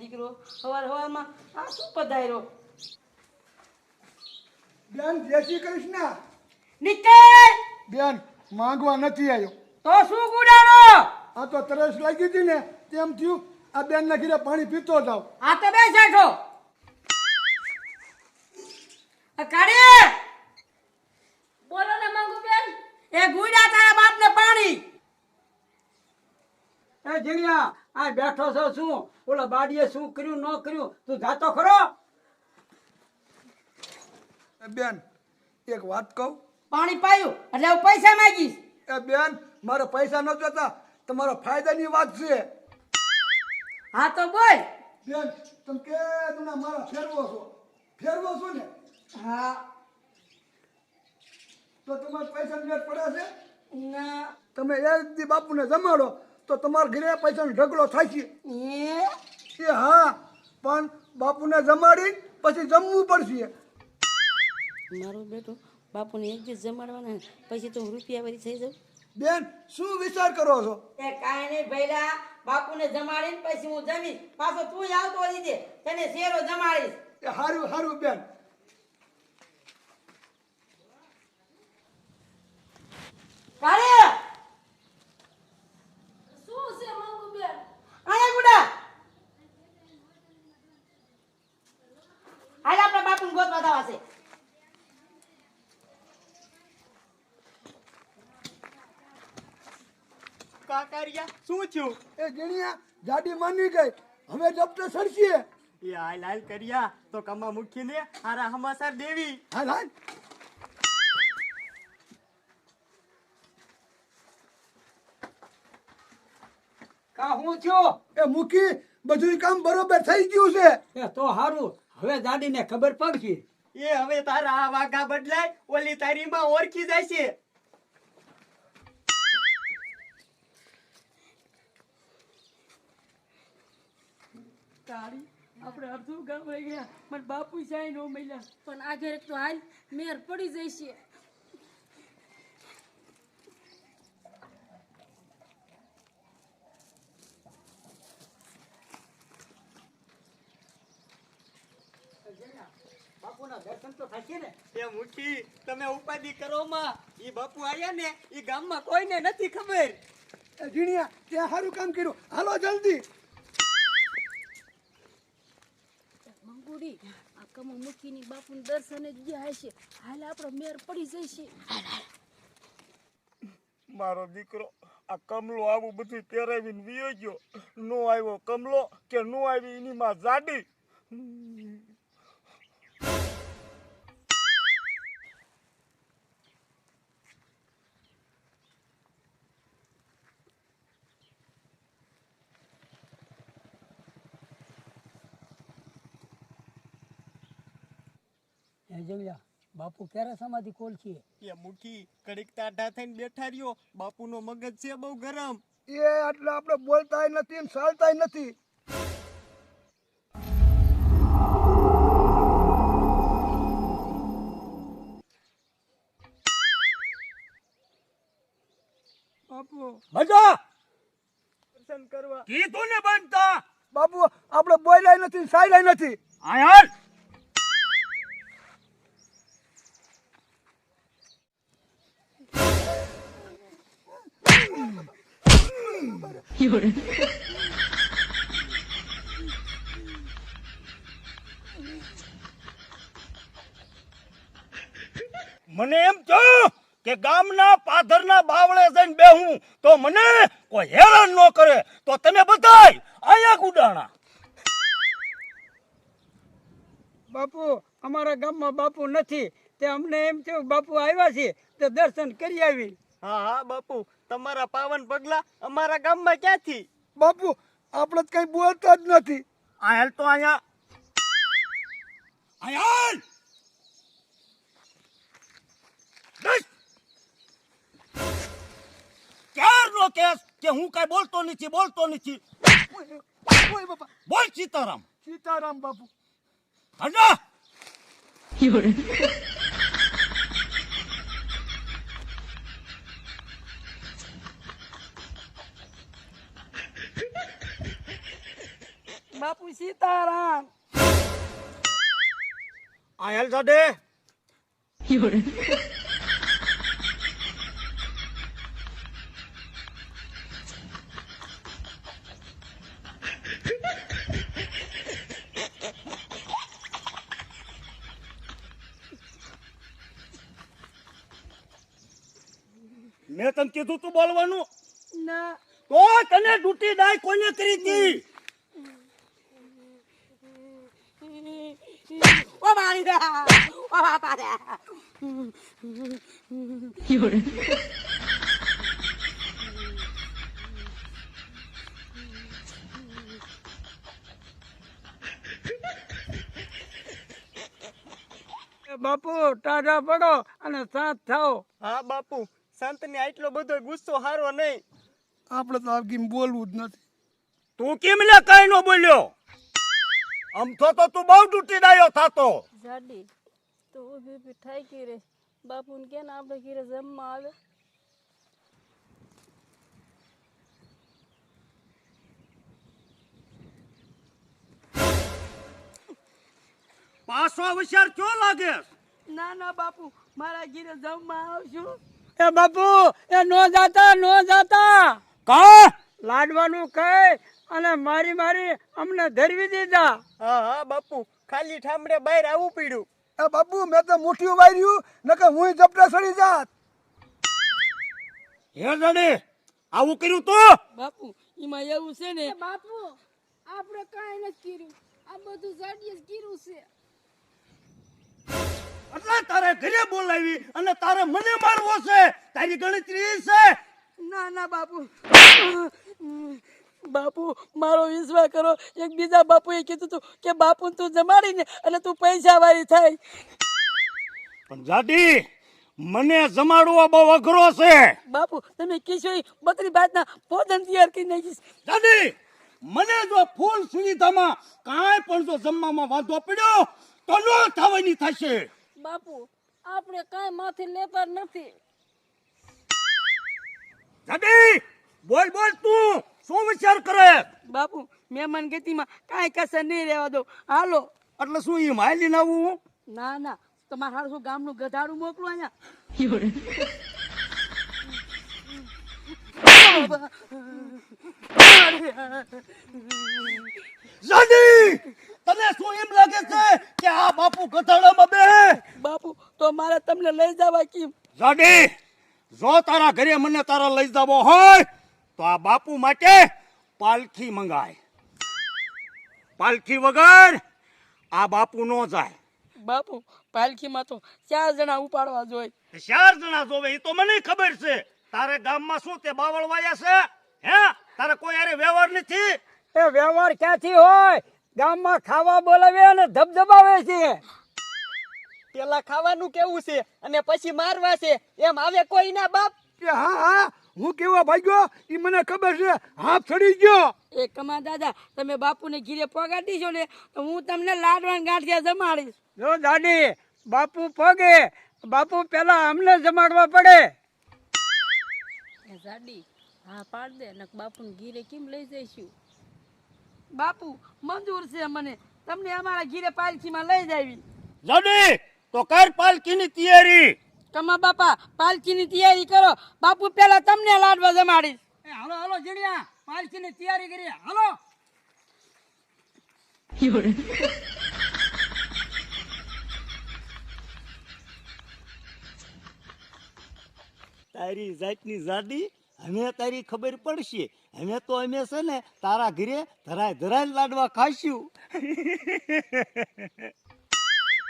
દીકરો સવારમાં આ શું પધાર્યો? બેન જય શ્રી કૃષ્ણ. નીકળ! બેન માંગવા નથી આવ્યો. તો શું ગુડાનો? આ તો તરસ લાગી હતી ને તેમ થયું આ બેન ના ઘીરે પાણી પીતો જાવ. આ તો બે બેઠો કાઢે. બોલો ને મંગુ બેન. એ ગુડા તારા બાપને પાણી. એ જીણિયા આ બેઠો છો શું? ઓલા બાડીએ શું કર્યું ન કર્યું તું જાતો ખરો? બેન એક વાત કહું. પાણી પાયું એટલે હું પૈસા માંગીશ. એ બેન મારે પૈસા ન જોતા, તમારા ફાયદાની વાત છે. હા તો બોલ. બેન તમે કે મારા ફેરવો છો ને? હા. તો તમારે પૈસાની વેટ પડે છે? ના. તમે એક દી બાપુને જમાડો તો તમારા ઘરે પૈસાનો ઢગલો થાય છે. એ હા, પણ બાપુને જમાડી પછી જમવું પડશે. મારો બેટો બાપુને એક દિવસ જમાડવાના પછી તો રૂપિયા વાળી થઈ જાવ. બેન શું વિચાર કરો છો? એ કાંઈ નહીં ભઈલા, બાપુને જમાડીને પછી હું જમીશ. પાછો તું આવતો દીધે તને શેરો જમાડીશ. એ હારું હારું બેન. કાળે શું છે મંગુ બેન? આયા ગુડા. હાલ આપણા બાપુને ગોતવા જવા છે. કાકારિયા શું થયું? એ ગણ્યા જાડી માની ગઈ, હવે જપ્તે સરશે. એ હાલ હાલ કર્યા તો કમા મૂકીને હારા હમાસાર દેવી. હાલ હાલ. કા હું થયો? એ મૂકી બધું કામ બરોબર થઈ ગયું છે. એ તો હારું, હવે દાદીને ખબર પડશે. એ હવે તારા આ વાઘા બદલાય ઓલી તારી માં ઓળખી જાય છે. તારી આપણે અડધું ગામ રહી ગયા પણ બાપુ સાઈ નો મળ્યા. પણ આ ઘરે તો હાલ મેર પડી જશે. બાપુના દર્શન તો થશે ને? એ મુઠી તમે ઉપાધિ કરો માં. ઈ બાપુ આયા ને ઈ ગામમાં કોઈને નથી ખબર. એ જીણિયા ત્યાં સારું કામ કર્યું, હાલો જલ્દી. મંગુડી આ કમો મૂકીની બાપુને દર્શને જ ગયા હશે. હાલ આપણો મેર પડી જશે. મારો દીકરો આ કમલો આવું બધું પહેરાવીને વિયો ગયો. નો આવ્યો કમલો કે નો આવી એની માં જાડી. એ જીણિયા બાપુ ક્યારે સમાધિ ખોલશે? એ મુઠી કડીક ટાઢા થઈને બેઠા રહ્યો. બાપુનો મગજ છે બહુ ગરમ. એ એટલે આપણે બોલતાય નથી ને ચાલતાય નથી. બાપુ મજા દર્શન કરવા. કીધું ને બનતા. બાપુ આપણે બોલાય નથી ને ચાલ્યા નથી. આયાર મને એમ થયું કે ગામના પાધરના બાવળે જઈને બેહું તો મને કોઈ હેરાન ન કરે, તો તમે બધાય આયા ગુડાણા. બાપુ અમારા ગામમાં બાપુ નથી, તે અમને એમ થયું બાપુ આવ્યા છે તે દર્શન કરી આવી. હા હા બાપુ તમારા પાવન પગલા અમારા ગામમાં ક્યાંથી? બાપુ આપણે કઈ બોલતા જ નથી. આ હાલ તો અહીંયા આયાલ દસ ક્યારનો કેસ કે હું કઈ બોલતો નથી. ઓય બાપા, બોલ સીતારામ. સીતારામ બાપુ. હજા બાપુ સીતારામ. આ હેલ જાડે મેં તને કીધું તું બોલવાનું ના તો તને ડૂટી ડાય કોને કરી હતી ઓ મારી દા ઓ બાપા દે બાપુ ટાઢા પડો અને શાંત થાઓ. હા બાપુ સંતને આટલો બધો ગુસ્સો હારો નહીં. આપણે તો આગી બોલવું જ નથી. તું કેમ લે કઈ નો બોલ્યો આમ તો તું બહુ ડૂટી ડાયો થાતો જાડી તો ઊભી ઊભી થાકી રે. બાપુને કે ને આપણે ઘરે જમવા આવે. પાછો વિચાર ક્યો લાગે ના ના બાપુ મારા ઘરે જમવા આવશું. એ બાપુ એ નો જાતા કા લાડવાનું ખાઈ અને મારી મારી અમને ધરવી દીધા. હા હા બાપુ ખાલી ઠામડે બહાર આવવું પડ્યું. એ બાપુ મેં તો મુઠ્ઠી વાર્યું નકર હું ઝપટા સડી જાત. હે જાડે આવું કર્યું તો બાપુ એમાં એવું છે ને બાપુ આપણે કાંઈ નથી કર્યું, આ બધું જાડીએ જ કર્યું છે. એટલે તારે ઘરે બોલાવી અને તારે મને મારવો છે તારી ગણતરી છે ના ના બાપુ બાપુ મારો વિશ્વાસ કરો. એક બીજા બાપુએ કીધું તું કે બાપુ તું જમાડીને અને તું પૈસા વાળી થાય. પણ જાડી મને જમાડવો બહુ અઘરો છે બાપુ તમે કિશોરી બકરી ભાતના ભોજન તૈયાર કરી નાખીશ. જાડી મને જો ફૂલ સુવિધામાં કાંઈ પણ જો જમવામાં વાંધો પડ્યો તો નો થવાની થશે બાપુ આપણે કાંઈ માથે લેતા નથી. જાડી બોલ બોલ તું શું વિચાર કરે બાપુ મહેમાન ગતિમાં કાંઈ કસર નહીં રહેવા દો. હાલો. એટલે શું એ માયલી આવું ના ના તમારે હારું શું ગામનું ગધાડું મોકલો અહીંયા. જાડી તને શું એમ લાગે છે કે આ બાપુ ગધાડામાં બે બાપુ તો મારે તમને લઈ જવા કેમ? જાડી જો તારા ઘરે મને તારા લઈ જવો હોય તો આ બાપુ માટે પાલખી મંગાય પાલખી વગર આ બાપુ નો જાય બાપુ પાલખીમાં તો 4 જણા ઉપાડવા જોઈએ. 4 જણા જોવે એ તો મને ખબર છે તારે ગામમાં શું તે બાવળ વાયા છે હે તારે કોઈ હારે વ્યવહાર નથી એ વ્યવહાર ક્યાંથી હોય? ગામમાં ખાવા બોલાવે અને ધબધબાવે છે. પેલા ખાવાનું કેવું છે અને પછી મારવા છે એમ આવે કોઈ ના બાપ. એ હા હા હું કેવો ભાગ્યો એ મને ખબર છે. હાથ સડી ગયો. એ કમા દાદા તમે બાપુને ઘીરે પગાડી છો ને તો હું તમને લાડવાન ગાંઠિયા જમાડીશ. જો દાદી બાપુ પગે બાપુ પેલા અમને જમાડવા પડે. એ જાડી હા પાડ દે ને બાપુને ઘીરે કેમ લઈ જઈશું? બાપુ મંજૂર છે મને તમને અમારા ઘીરે પાલખીમાં લઈ જાવી. જાડી તો કર પાલખીની તૈયારી કમા બાપા પાલખીની તૈયારી કરો. બાપુ પેલા તમને લાડવા જમાડીશ. હાલો હાલો જીણિયા પાલખીની તૈયારી કરીએ હાલો. તારી જાતની જાડી હવે તારી ખબર પડશે હવે તો અમે છે ને તારા ઘરે ધરાય ધરાય લાડવા ખાશું